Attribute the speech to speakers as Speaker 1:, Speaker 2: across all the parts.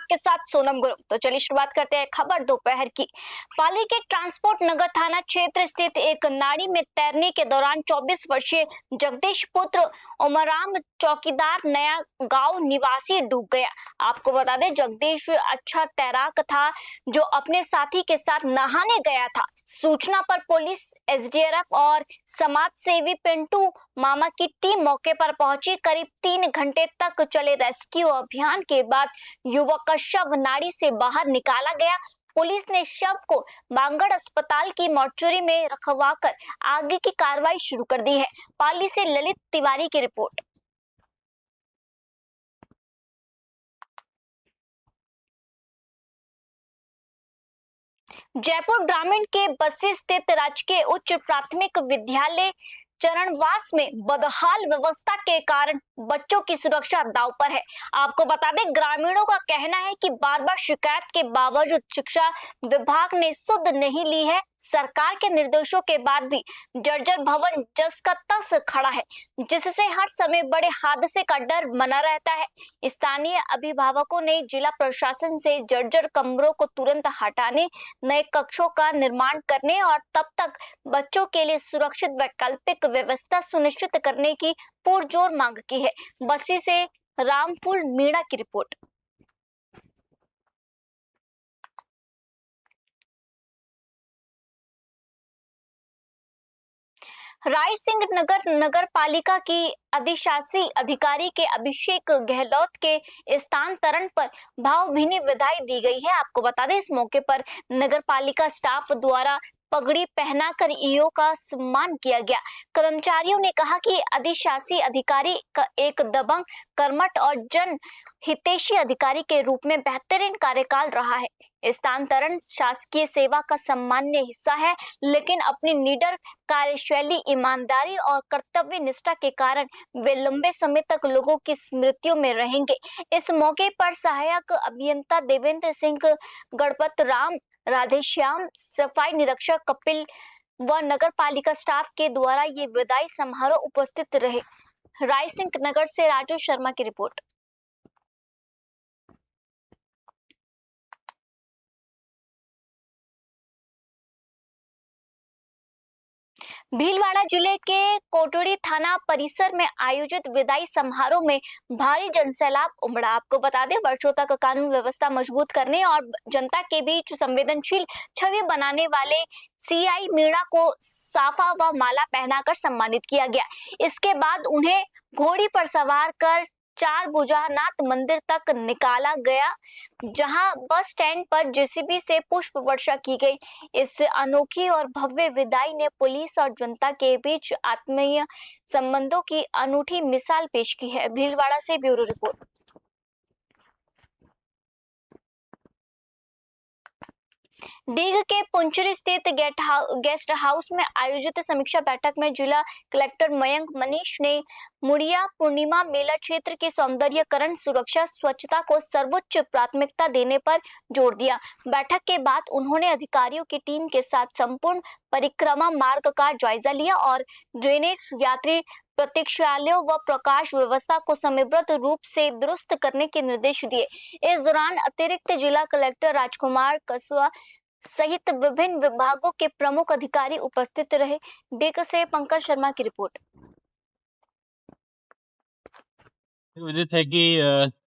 Speaker 1: आपके साथ सोनम गुरु। तो चलिए शुरुआत करते हैं खबर दोपहर की। पाली के ट्रांसपोर्ट नगर थाना क्षेत्र स्थित एक नाली में तैरने के दौरान 24 वर्षीय जगदीश पुत्र उमराम चौकीदार नया गांव निवासी डूब गया। आपको बता दें, जगदीश अच्छा तैराक था जो अपने साथी के साथ नहाने गया था। सूचना पर पुलिस, एसडीआरएफ और समाज सेवी पिंटू मामा की टीम मौके पर पहुंची। करीब 3 घंटे तक चले रेस्क्यू अभियान के बाद युवक का शव नाली से बाहर निकाला गया। पुलिस ने शव को बांगड़ अस्पताल की मोर्चरी में रखवाकर आगे की कार्रवाई शुरू कर दी है। पाली से ललित तिवारी की रिपोर्ट। जयपुर ग्रामीण के बस्सी स्थित राजकीय उच्च प्राथमिक विद्यालय चरणवास में बदहाल व्यवस्था के कारण बच्चों की सुरक्षा दांव पर है। आपको बता दें, ग्रामीणों का कहना है कि बार बार शिकायत के बावजूद शिक्षा विभाग ने सुध नहीं ली है। सरकार के निर्देशों के बाद भी जर्जर भवन जस का तस खड़ा है, जिससे हर समय बड़े हादसे का डर बना रहता है। स्थानीय अभिभावकों ने जिला प्रशासन से जर्जर कमरों को तुरंत हटाने, नए कक्षों का निर्माण करने और तब तक बच्चों के लिए सुरक्षित वैकल्पिक व्यवस्था सुनिश्चित करने की पुरजोर मांग की है। बस्सी से रामफूल मीणा की रिपोर्ट। राय सिंह नगर नगर पालिका की अधिशासी अधिकारी के अभिषेक गहलोत के स्थानांतरण पर भावभीनी विदाई दी गई है। आपको बता दें, इस मौके पर नगर पालिका स्टाफ द्वारा पगड़ी पहनाकर ईओ का सम्मान किया गया। कर्मचारियों ने कहा कि अधिशासी अधिकारी का एक दबंग, कर्मठ और जन हितैषी अधिकारी के रूप में बेहतरीन कार्यकाल रहा है। स्थानांतरण शासकीय सेवा का सामान्य हिस्सा है, लेकिन अपनी निडर कार्यशैली, ईमानदारी और कर्तव्य निष्ठा के कारण वे लंबे समय तक लोगों की स्मृतियों में रहेंगे। इस मौके पर सहायक अभियंता देवेंद्र सिंह, गणपत राम, राधेश्याम, सफाई निरीक्षक कपिल व नगर पालिका स्टाफ के द्वारा ये विदाई समारोह उपस्थित रहे। राय सिंह नगर से राजू शर्मा की रिपोर्ट। भीलवाड़ा जिले के कोटड़ी थाना परिसर में आयोजित विदाई समारोह में भारी जनसैलाब उमड़ा। आपको बता दें, वर्षों तक कानून व्यवस्था मजबूत करने और जनता के बीच संवेदनशील छवि बनाने वाले सीआई मीणा को साफा व माला पहनाकर सम्मानित किया गया। इसके बाद उन्हें घोड़ी पर सवार कर चार भुजानाथ मंदिर तक निकाला गया, जहां बस स्टैंड पर जेसीबी से पुष्प वर्षा की गई। इस अनोखी और भव्य विदाई ने पुलिस और जनता के बीच आत्मीय संबंधों की अनूठी मिसाल पेश की है। भीलवाड़ा से ब्यूरो रिपोर्ट। डीग के पुंचरी स्थित गेस्ट हाउस में आयोजित समीक्षा बैठक में जिला कलेक्टर मयंक मनीष ने मुड़िया पूर्णिमा मेला क्षेत्र के सौंदर्यकरण, सुरक्षा, स्वच्छता को सर्वोच्च प्राथमिकता देने पर जोर दिया। बैठक के बाद उन्होंने अधिकारियों की टीम के साथ संपूर्ण परिक्रमा मार्ग का जायजा लिया और ड्रेनेज, यात्री प्रतीक्षालयों व प्रकाश व्यवस्था को समयबद्ध रूप से दुरुस्त करने के निर्देश दिए। इस दौरान अतिरिक्त जिला कलेक्टर राजकुमार कसवा सहित विभिन्न विभागों के प्रमुख अधिकारी उपस्थित रहे। डीग से पंकज शर्मा की रिपोर्ट।
Speaker 2: विदित है कि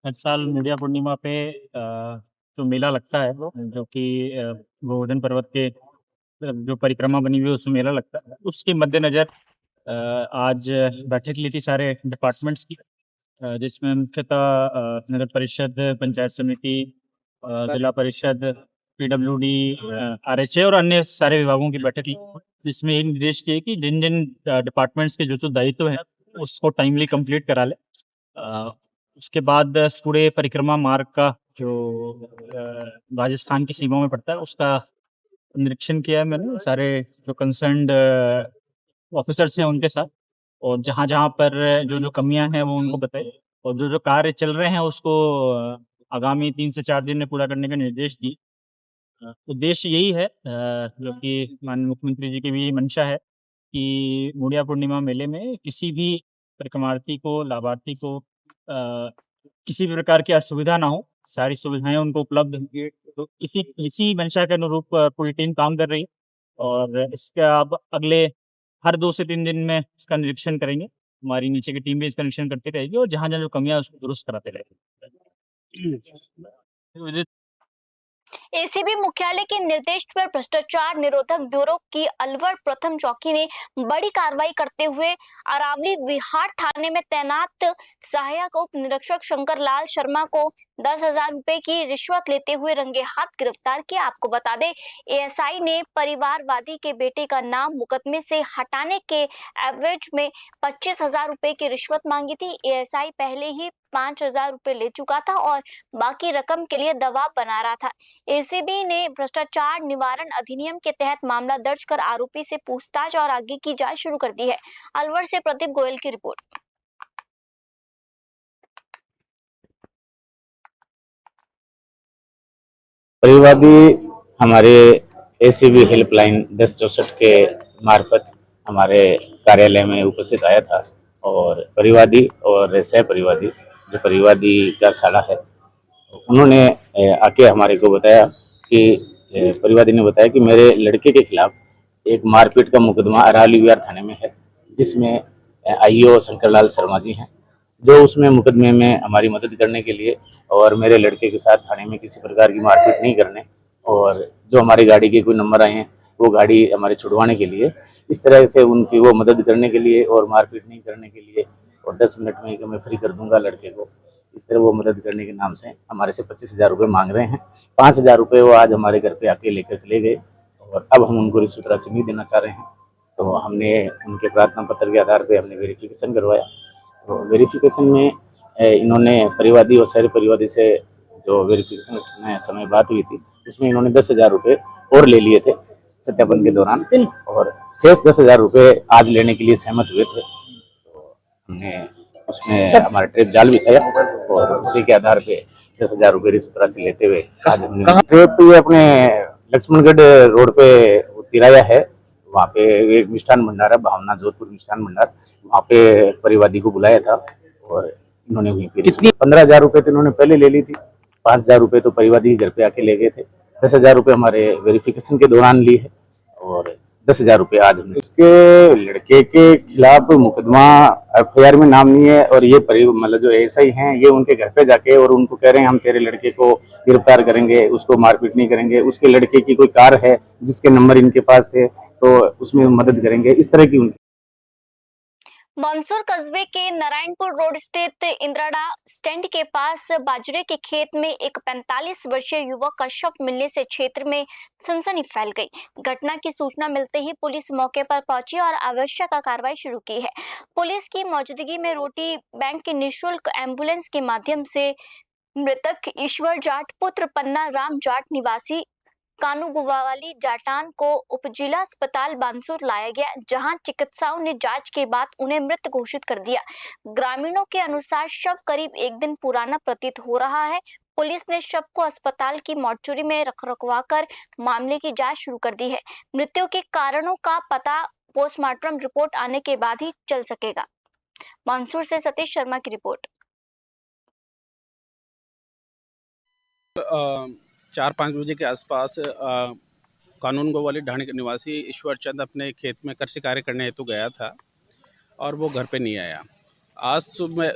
Speaker 2: हर साल मुड़िया पूर्णिमा पे जो मेला लगता है, वो जो कि गोवर्धन पर्वत के जो परिक्रमा बनी हुई है उसमें मेला लगता है, उसके मद्देनजर आज बैठक ली थी सारे डिपार्टमेंट्स की, जिसमें मुख्यतः नगर परिषद, पंचायत समिति, जिला परिषद, पीडब्ल्यूडी, आरएचए और अन्य सारे विभागों की बैठक ली, जिसमें ये निर्देश किए कि जिन जिन डिपार्टमेंट्स के जो दायित्व है उसको टाइमली कंप्लीट करा ले। उसके बाद पूरे परिक्रमा मार्ग का जो राजस्थान की सीमा में पड़ता है उसका निरीक्षण किया है मैंने, सारे जो कंसर्न्ड ऑफिसर्स हैं उनके साथ, और जहाँ जहाँ पर जो जो कमियां हैं वो उनको बताई, और जो जो कार्य चल रहे हैं उसको आगामी 3 से 4 दिन में पूरा करने का निर्देश दिए। उद्देश्य यही है, जो कि माननीय मुख्यमंत्री जी की भी मंशा है कि मुड़िया पूर्णिमा मेले में किसी भी परिक्रमार्थी को, लाभार्थी को किसी भी प्रकार की असुविधा ना हो, सारी सुविधाएँ उनको उपलब्ध होंगी। तो इसी मंशा के अनुरूप पूरी टीम काम कर रही है और इसका अब अगले हर 2 से 3 दिन में इसका निरीक्षण करेंगे। हमारी नीचे की टीम भी इसका निरीक्षण करती रहेगी और जहाँ-जहाँ जो कमियाँ हैं उसको दुरुस्त कराते रहेंगे।
Speaker 1: एसीबी मुख्यालय के निर्देश पर भ्रष्टाचार निरोधक ब्यूरो की अलवर प्रथम चौकी ने बड़ी कार्रवाई करते हुए अरावली विहार थाने में तैनात सहायक उप निरीक्षक शंकर लाल शर्मा को 10,000 रुपए की रिश्वत लेते हुए रंगे हाथ गिरफ्तार किया। आपको बता दें, एएसआई ने परिवारवादी के बेटे का नाम मुकदमे से हटाने के एवज में 25,000 रुपए की रिश्वत मांगी थी। एएसआई पहले ही 5,000 रुपए ले चुका था और बाकी रकम के लिए दबाव बना रहा था। एसीबी ने भ्रष्टाचार निवारण अधिनियम के तहत मामला दर्ज कर आरोपी से पूछताछ और आगे की जांच शुरू कर दी है। अलवर से प्रदीप गोयल की रिपोर्ट।
Speaker 3: परिवादी हमारे एसीबी हेल्पलाइन 1064 के मार्फत हमारे कार्यालय में उपस्थित आया था और परिवादी और सह परिवादी जो परिवादी का साला है उन्होंने आके हमारे को बताया कि परिवादी ने बताया कि मेरे लड़के के खिलाफ एक मारपीट का मुकदमा अरावली विहार थाने में है जिसमें आईओ शंकरलाल शर्मा जी हैं जो उसमें मुकदमे में हमारी मदद करने के लिए और मेरे लड़के के साथ थाने में किसी प्रकार की मारपीट नहीं करने और जो हमारी गाड़ी के कोई नंबर आए हैं वो गाड़ी हमारे छुड़वाने के लिए इस तरह से उनकी वो मदद करने के लिए और मारपीट नहीं करने के लिए और 10 मिनट में कि मैं फ्री कर दूंगा लड़के को, इस तरह वो मदद करने के नाम से हमारे से 25,000 रुपये मांग रहे हैं। 5,000 रुपये वो आज हमारे घर पे आके लेकर चले गए और अब हम उनको रिश्वत राशि नहीं देना चाह रहे हैं। तो हमने उनके प्रार्थना पत्र के आधार पर हमने वेरिफिकेशन करवाया। तो वेरिफिकेशन में इन्होंने परिवादी और शहरी परिवादी से जो वेरिफिकेशन में समय बात हुई थी उसमें इन्होंने 10,000 रुपये और ले लिए थे सत्यापन के दौरान और शेष 10,000 रुपये आज लेने के लिए सहमत हुए थे। तो हमने उसमें हमारा ट्रेप जाल बिछाया और उसी के आधार पे 10,000 रुपये रिश्वत राशि लेते हुए आज हमने ट्रेप ये अपने लक्ष्मणगढ़ रोड पे तिराया है, वहाँ पे एक मिष्ठान भंडार है, भावना जोधपुर मिष्ठान भंडार, वहाँ पे परिवादी को बुलाया था और इन्होंने वहीं पे 15,000 रुपये तो इन्होंने पहले ले ली थी, 5,000 रुपये तो परिवादी के घर पे आके ले गए थे, 10,000 रुपये हमारे वेरिफिकेशन के दौरान ली है और 10,000 रुपये आज हमने उसके लड़के के खिलाफ मुकदमा एफआईआर में नाम नहीं है और ये मतलब जो एएसआई हैं ये उनके घर पे जाके और उनको कह रहे हैं हम तेरे लड़के को गिरफ्तार करेंगे, उसको मारपीट नहीं करेंगे, उसके लड़के की कोई कार है जिसके नंबर इनके पास थे तो उसमें मदद करेंगे, इस तरह की उनकी।
Speaker 1: मंसूर कस्बे के नारायणपुर रोड स्थित इंदिरा स्टैंड के पास बाजरे के खेत में एक 45 वर्षीय युवक का शव मिलने से क्षेत्र में सनसनी फैल गई। घटना की सूचना मिलते ही पुलिस मौके पर पहुंची और आवश्यक कार्रवाई शुरू की है। पुलिस की मौजूदगी में रोटी बैंक की निःशुल्क एम्बुलेंस के माध्यम से मृतक ईश्वर जाट पुत्र पन्ना राम जाट निवासी कानूगुवावाली जाटान को उपजिला अस्पताल बानसूर लाया गया, जहां चिकित्सकों ने जांच के बाद उन्हें मृत घोषित कर दिया। ग्रामीणों के अनुसार शव करीब 1 दिन पुराना प्रतीत हो रहा है। पुलिस ने शव को अस्पताल की मोर्चरी में रखवा कर मामले की जांच शुरू कर दी है। मृत्यु के कारणों का पता पोस्टमार्टम रिपोर्ट आने के बाद ही चल सकेगा। मंसूर से सतीश शर्मा की रिपोर्ट।
Speaker 4: 4-5 बजे के आसपास कानून गोवाली ढाणी के निवासी ईश्वर चंद अपने खेत में कृषि कार्य करने हेतु गया था और वो घर पे नहीं आया। आज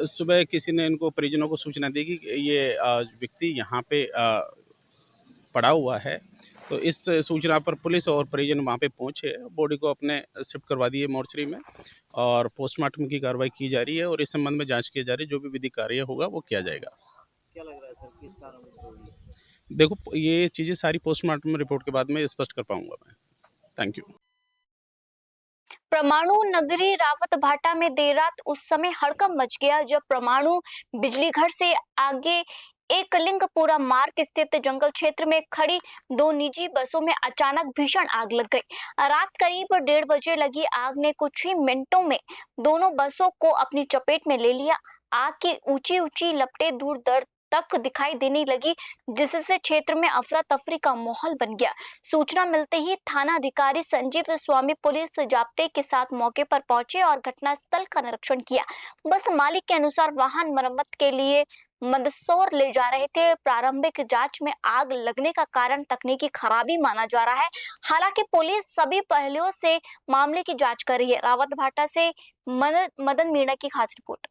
Speaker 4: सुबह किसी ने इनको परिजनों को सूचना दी कि ये व्यक्ति यहाँ पे पड़ा हुआ है। तो इस सूचना पर पुलिस और परिजन वहाँ पे पहुँचे, बॉडी को अपने शिफ्ट करवा दिए मोर्चरी में और पोस्टमार्टम की कार्रवाई की जा रही है और इस संबंध में जाँच की जा रही है। जो भी विधिक कार्य होगा वो किया जाएगा।
Speaker 5: क्या लग रहा है सर, किस कारण से?
Speaker 4: देखो, ये चीज़ें सारी पोस्टमार्टम रिपोर्ट के बाद में स्पष्ट कर पाऊंगा मैं। Thank you.
Speaker 1: परमाणु नगरी रावतभाटा में देर रात उस समय हड़कंप मच गया जब परमाणु बिजली घर से आगे एक लिंगपुरा मार्ग स्थित जंगल क्षेत्र में खड़ी 2 निजी बसों में अचानक भीषण आग लग गई। रात करीब 1:30 बजे लगी आग ने कुछ ही मिनटों में दोनों बसों को अपनी चपेट में ले लिया। आग की ऊंची लपटें दूर दर तक दिखाई देने लगी, जिससे क्षेत्र में अफरा तफरी का माहौल बन गया। सूचना मिलते ही थाना अधिकारी संजीव स्वामी पुलिस जाब्ते के साथ मौके पर पहुंचे और घटनास्थल का निरीक्षण किया। बस मालिक के अनुसार वाहन मरम्मत के लिए मंदसौर ले जा रहे थे। प्रारंभिक जांच में आग लगने का कारण तकनीकी खराबी माना जा रहा है। हालांकि पुलिस सभी पहलुओं से मामले की जांच कर रही है। रावत भाटा से मदन मीणा की खास रिपोर्ट।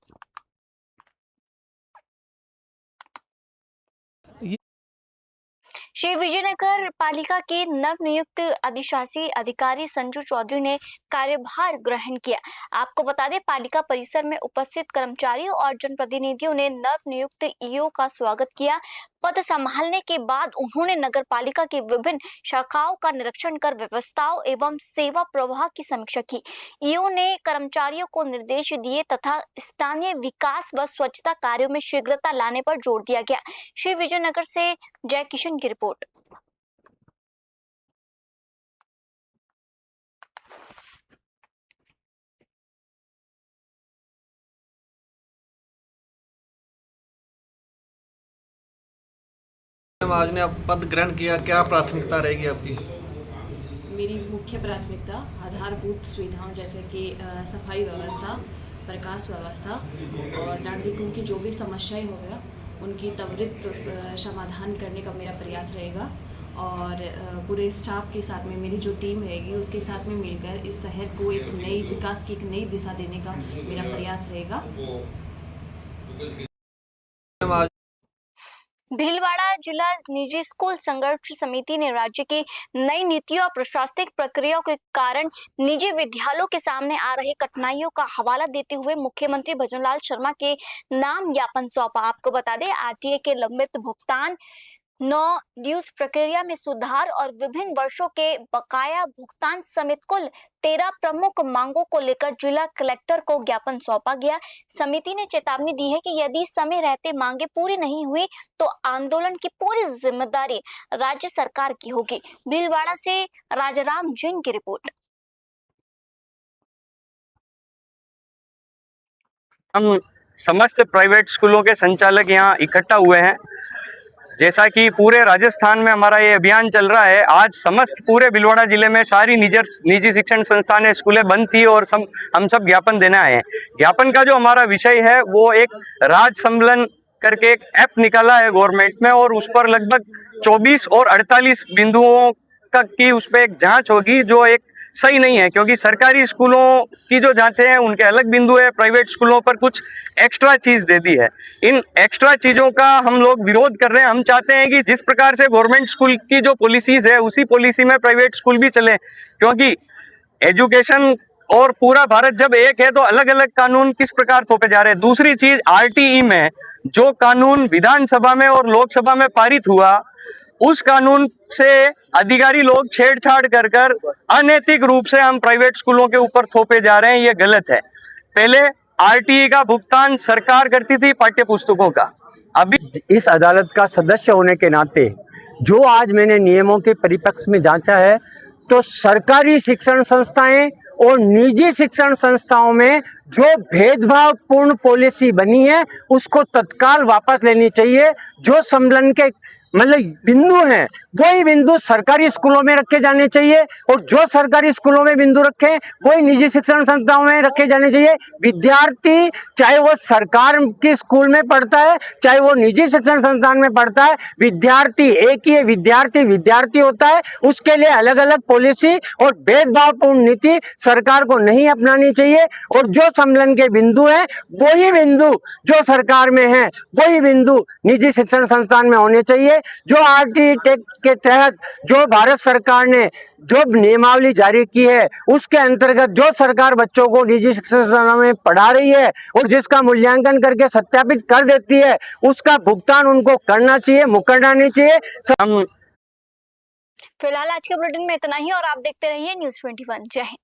Speaker 1: श्री विजयनगर पालिका के नवनियुक्त अधिशासी अधिकारी संजू चौधरी ने कार्यभार ग्रहण किया। आपको बता दें, पालिका परिसर में उपस्थित कर्मचारियों और जनप्रतिनिधियों ने नवनियुक्त ईओ का स्वागत किया। पद संभालने के बाद उन्होंने नगर पालिका की विभिन्न शाखाओं का निरीक्षण कर व्यवस्थाओं एवं सेवा प्रवाह की समीक्षा की। ईओ ने कर्मचारियों को निर्देश दिए तथा स्थानीय विकास व स्वच्छता कार्यों में शीघ्रता लाने पर जोर दिया गया। श्री विजयनगर से जय किशन की रिपोर्ट।
Speaker 5: आज ने आप पद ग्रहण किया, क्या प्राथमिकता रहेगी आपकी?
Speaker 6: मेरी मुख्य प्राथमिकता आधारभूत सुविधाओं जैसे कि सफाई व्यवस्था, प्रकाश व्यवस्था और नागरिकों की जो भी समस्याएं हो गया उनकी त्वरित समाधान करने का मेरा प्रयास रहेगा। और पूरे स्टाफ के साथ में मेरी जो टीम रहेगी उसके साथ में मिलकर इस शहर को एक नई विकास की एक नई दिशा देने का मेरा प्रयास रहेगा।
Speaker 1: भीलवाड़ा जिला निजी स्कूल संघर्ष समिति ने राज्य की नई नीतियों और प्रशासनिक प्रक्रियाओं के कारण निजी विद्यालयों के सामने आ रही कठिनाइयों का हवाला देते हुए मुख्यमंत्री भजनलाल शर्मा के नाम ज्ञापन सौंपा। आपको बता दें, आरटीए के लंबित भुगतान, नो ड्यूज प्रक्रिया में सुधार और विभिन्न वर्षों के बकाया भुगतान समेत कुल 13 प्रमुख मांगों को लेकर जिला कलेक्टर को ज्ञापन सौंपा गया। समिति ने चेतावनी दी है कि यदि समय रहते मांगे पूरी नहीं हुई तो आंदोलन की पूरी जिम्मेदारी राज्य सरकार की होगी। भीलवाड़ा से राजाराम जैन की रिपोर्ट।
Speaker 7: हम समस्त प्राइवेट स्कूलों के संचालक यहाँ इकट्ठा हुए हैं। जैसा कि पूरे राजस्थान में हमारा ये अभियान चल रहा है, आज समस्त पूरे भीलवाड़ा जिले में सारी निजी शिक्षण संस्थानें, स्कूलें बंद थी और हम सब ज्ञापन देने आए हैं। ज्ञापन का जो हमारा विषय है वो एक राज सम्मेलन करके एक ऐप निकाला है गवर्नमेंट में, और उस पर लगभग 24 और 48 बिंदुओं की उस पर एक जांच होगी जो एक सही नहीं है, क्योंकि सरकारी स्कूलों की जो जांचें हैं उनके अलग बिंदु है, प्राइवेट स्कूलों पर कुछ एक्स्ट्रा चीज दे दी है। इन एक्स्ट्रा चीजों का हम लोग विरोध कर रहे हैं। हम चाहते हैं कि जिस प्रकार से गवर्नमेंट स्कूल की जो पॉलिसीज है उसी पॉलिसी में प्राइवेट स्कूल भी चले, क्योंकि एजुकेशन और पूरा भारत जब एक है तो अलग अलग कानून किस प्रकार थोपे जा रहे हैं। दूसरी चीज, आरटीई में जो कानून विधानसभा में और लोकसभा में पारित हुआ उस कानून से अधिकारी लोग छेड़छाड़ कर अनैतिक रूप से हम प्राइवेट स्कूलों के ऊपर थोपे जा रहे हैं। ये गलत है। पहले आरटीई का भुगतान सरकार करती थी पाठ्य पुस्तकों का। अभी
Speaker 8: इस अदालत का सदस्य होने के नाते जो आज मैंने नियमों के परिप्रेक्ष्य में जांचा है, तो सरकारी शिक्षण संस्थाएं और निजी शिक्षण संस्थाओं में जो भेदभावपूर्ण पॉलिसी बनी है उसको तत्काल वापस लेनी चाहिए। जो सम्मेलन के बिंदु हैं वही बिंदु सरकारी स्कूलों में रखे जाने चाहिए, और जो सरकारी स्कूलों में बिंदु रखे वही निजी शिक्षण संस्थाओं में रखे जाने चाहिए। विद्यार्थी चाहे वो सरकार की स्कूल में पढ़ता है चाहे वो निजी शिक्षण संस्थान में पढ़ता है, विद्यार्थी एक ही है। विद्यार्थी होता है। उसके लिए अलग अलग पॉलिसी और भेदभावपूर्ण नीति सरकार को नहीं अपनानी चाहिए। और जो सम्मेलन के बिंदु हैं वही बिंदु जो सरकार में है वही बिंदु निजी शिक्षण संस्थान में होने चाहिए। जो आरटीई टैक्स के तहत जो भारत सरकार ने जो नियमावली जारी की है उसके अंतर्गत जो सरकार बच्चों को निजी शिक्षण संस्थानों में पढ़ा रही है और जिसका मूल्यांकन करके सत्यापित कर देती है उसका भुगतान उनको करना चाहिए, मुकरना नहीं चाहिए।
Speaker 1: फिलहाल आज के बुलेटिन में इतना ही और आप देखते रहिए न्यूज़ 21। जय हिंद।